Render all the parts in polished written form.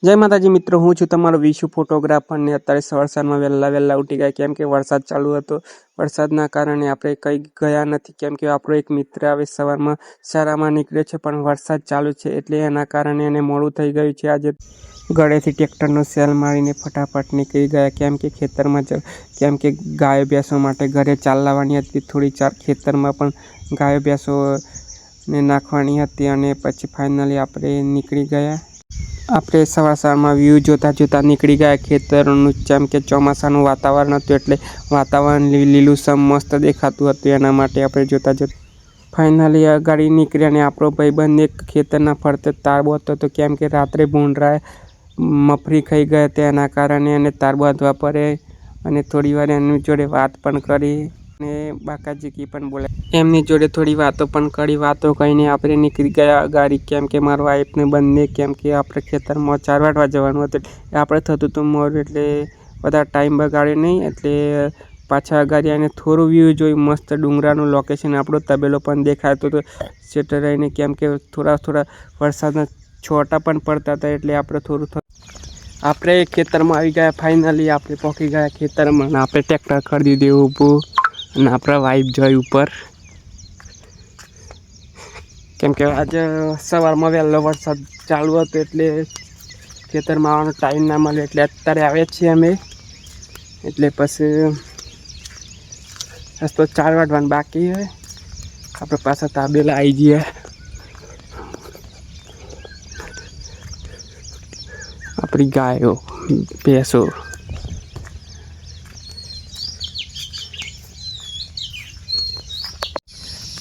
જય માતાજી મિત્રો, હું છું તમારો વિશુ ફોટોગ્રાફર ને અત્યારે સવારમાં વહેલા ઉઠી ગયા કેમ કે વરસાદ ચાલુ હતો. વરસાદના કારણે આપણે કંઈ ગયા નથી કેમ કે આપણો એક મિત્ર આવે સવારમાં શાળામાં નીકળે છે, પણ વરસાદ ચાલુ છે એટલે એના કારણે એને મોડું થઈ ગયું છે. આજે ગળેથી ટ્રેક્ટરનો સેલ મારીને ફટાફટ નીકળી ગયા કેમ કે ખેતરમાં કેમ કે ગાયો ભેંસો માટે ઘરે ચાલવાની હતી. થોડી ચાર ખેતરમાં પણ ગાયો ભેંસોને નાખવાની હતી અને પછી ફાઇનલી આપણે નીકળી ગયા. આપણે સવારમાં વ્યૂ જોતા નીકળી ગયા ખેતરનું. જેમ કે ચોમાસાનું વાતાવરણ હતું એટલે વાતાવરણ લીલુંછમ મસ્ત દેખાતું હતું. એના માટે આપણે જોતા ફાઇનલી આ ગાડી નીકળી અને આપણો ભાઈબંધ એક ખેતરના ફરતે તાર બાંધતો હતો કેમ કે રાત્રે ભૂંડરાએ મફરી ખાઈ ગયા હતા. એના કારણે એને તાર બાંધવા પડે અને થોડી વાર એની જોડે વાત પણ કરી અને બાકાજીકી પણ બોલાય. એમની જોડે થોડી વાતો પણ કરી. વાતો કહીને આપણે નીકળી ગયા ગાડી કેમ કે મારા વાઈફને બંને કેમ કે આપણે ખેતરમાં 4 વાગવા જવાનું હતું. આપણે થતું હતું મોડું એટલે બધા ટાઈમ બગાડે નહીં એટલે પાછા ગાડી આવીને થોડું વ્યૂ જોઈ. મસ્ત ડુંગરાનું લોકેશન, આપણો તબેલો પણ દેખાતો હતો સેટર રહીને કેમ કે થોડા વરસાદના છોટા પણ પડતા હતા એટલે આપણે ખેતરમાં આવી ગયા. ફાઇનલી આપણે પહોંચી ગયા ખેતરમાં અને આપણે ટ્રેક્ટર ખરીદી દેવું ઊભું અને આપણા વાઈફ જોઈ ઉપર કેમ કે આજે સવારમાં વહેલો વરસાદ ચાલુ હતો એટલે ખેતરમાં આવવાનો ટાઈમ ના મળે એટલે અત્યારે આવે છીએ અમે. એટલે પછી તો 4 વાગવાનું બાકી હોય. આપણે પાછા તાબેલા આવી જઈએ. આપણી ગાયો ભેંસો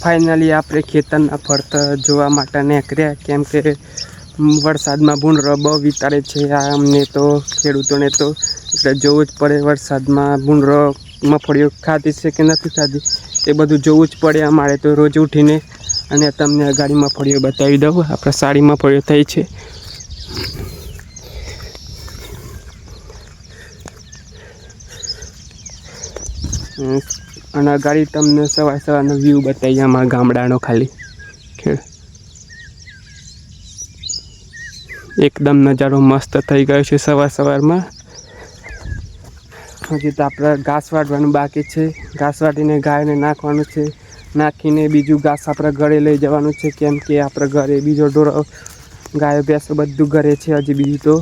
ફાઇનલી આપણે ખેતરના ફરતા જોવા માટે નીકળ્યા કેમ કે વરસાદમાં ભૂંડરો બહુ વિતાડે છે અમને તો ખેડૂતોને તો એટલે જોવું જ પડે. વરસાદમાં ભૂંડરો મગફળીઓ ખાધી છે કે નથી ખાધી એ બધું જોવું જ પડે અમારે તો રોજ ઉઠીને. અને તમને ગાડી મગફળીઓ બતાવી દઉં. આપણે સારી મગફળીઓ થઈ છે. અને ગાડી તમને સવારનો વ્યૂ બતાવીએ અમારા ગામડાનો. ખાલી એકદમ નજારો મસ્ત થઈ ગયો છે સવારમાં. હજી તો આપણે ઘાસ વાટવાનું બાકી છે. ઘાસ વાટીને ગાયને નાખવાનું છે. નાખીને બીજું ઘાસ આપણે ઘરે લઈ જવાનું છે કેમ કે આપણે ઘરે બીજો ઢોરો ગાયો ભેંસો બધું ઘરે છે હજી બીજું તો.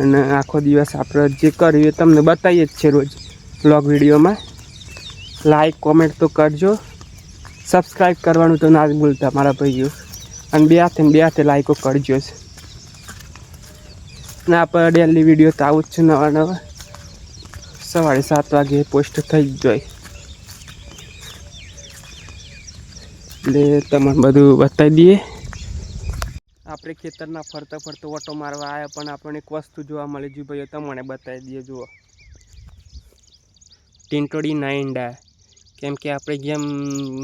અને આખો દિવસ આપણે જે કર્યું એ તમને બતાવીએ જ છે રોજ વ્લોગ વિડીયોમાં. લાઈક કોમેન્ટ તો કરજો, સબસ્ક્રાઈબ કરવાનું તો ના જ ભૂલતા મારા ભાઈઓ. અને બે હાથે લાઈકો કરજો જ. ને આપણે ડેલી વિડીયો તો આવું જ છે નવા સવારે 7 વાગે પોસ્ટ થઈ જ જાય એટલે તમને બધું બતાવી દઈએ. આપણે ખેતરના ફરતા ઓટો મારવા આવ્યા પણ આપણને એક વસ્તુ જોવા મળી ગયું ભાઈઓ, તમને બતાવી દઈએ. જુઓ, ટીંટોડીના ઈંડા. કેમ કે આપણે જેમ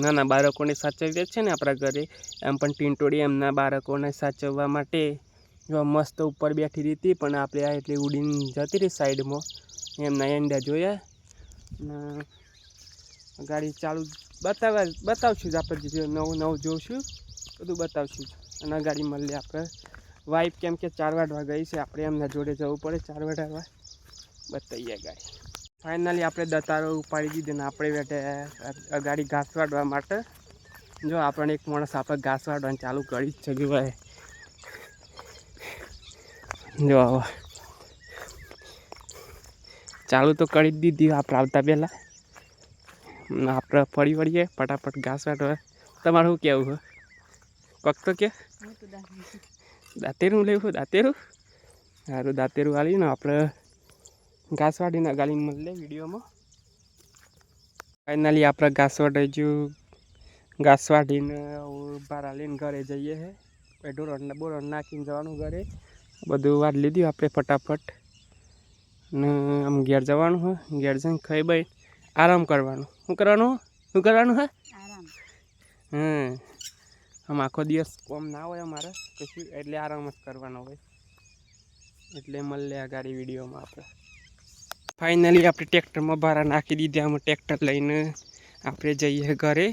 નાના બાળકોને સાચવીએ છે ને આપણા ઘરે, એમ પણ ટીંટોડી એમના બાળકોને સાચવવા માટે જો મસ્ત ઉપર બેઠી રહી હતી. પણ આપણે આ એટલે ઉડીને જતી રહી સાઈડમાં. એમના ઈંડા જોયા. ગાડી ચાલુ બતાવશું જ આપણે. નવું જોઈશું બધું બતાવશું જ. અને ગાડી મળીએ આપણે વાઈફ કેમ કે 4 વાગવા ગઈ છે. આપણે એમના જોડે જવું પડે 4 વાગવા. બતાવીએ ગાડી. ફાઇનલી આપણે દતારો ઉપાડી દીધી ને આપણે બેઠા ગાડી ઘાસ વાટવા માટે. જો આપણને એક માણસ આપણે ઘાસ વાટવાનું ચાલુ કરી જ છે. જોવાય જો ચાલુ તો કરી જ દીધી આપણે આવતા પહેલાં. આપણે ફરી વળીએ ફટાફટ ઘાસ વાટવા. તમારું શું કહેવું હોય? તો કે દાંતેરું લેવું? દાંતેરું સારું, દાંતેરું વાળીને આપણે ઘાસ વાટીને ગાડી મળે વિડીયોમાં. ફાઇનલી આપણે ઘાસ વાટાઈ ગયું. ઘાસ વાટીને ભારા લઈને ઘરે જઈએ છે. બોરણ નાખીને જવાનું ઘરે. બધું વાર લીધું આપણે ફટાફટ ને આમ ઘેર જવાનું હોય. ઘેર જઈને ખાઈ બાઈ આરામ કરવાનું. શું કરવાનું હે? આમ આખો દિવસ કોમ ના હોય અમારે કશું એટલે આરામ જ કરવાનો હોય. એટલે મળે આ ગાડી વિડીયોમાં આપણે. ફાઇનલી આપણે ટ્રેક્ટરમાં ભારા નાખી દીધા. આમાં ટ્રેક્ટર લઈને આપણે જઈએ ઘરે.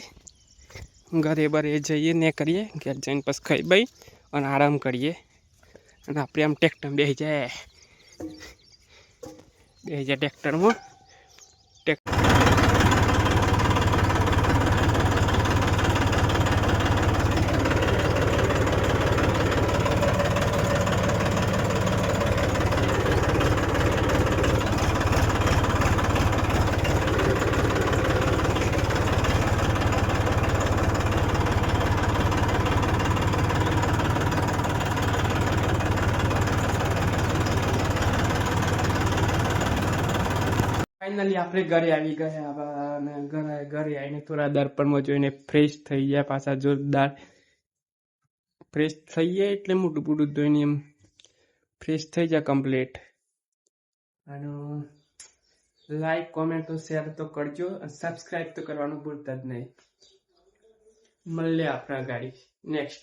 ઘરે જઈએ ને કરીએ. ઘેર જઈને પછી ખાઈ બાઈ અને આરામ કરીએ. અને આપણે આમ ટ્રેક્ટર બેસી જાય ટ્રેક્ટરમાં. ફાઇનલી આપણે ઘરે આવી ગયા અને ઘરે આવીને થોડા દર્પણમાં જોઈને ફ્રેશ થઈ ગયા પાછા જોરદાર. ફ્રેશ થઈ ગયા એટલે મોટું મોટું ધોઈને એમ ફ્રેશ થઈ જાય કમ્પ્લીટ. અને લાઈક કોમેન્ટ તો શેર તો કરજો અને સબસ્ક્રાઈબ તો કરવાનું ભૂલતા જ નહીં. મળીએ આપણા ગાડી નેક્સ્ટ.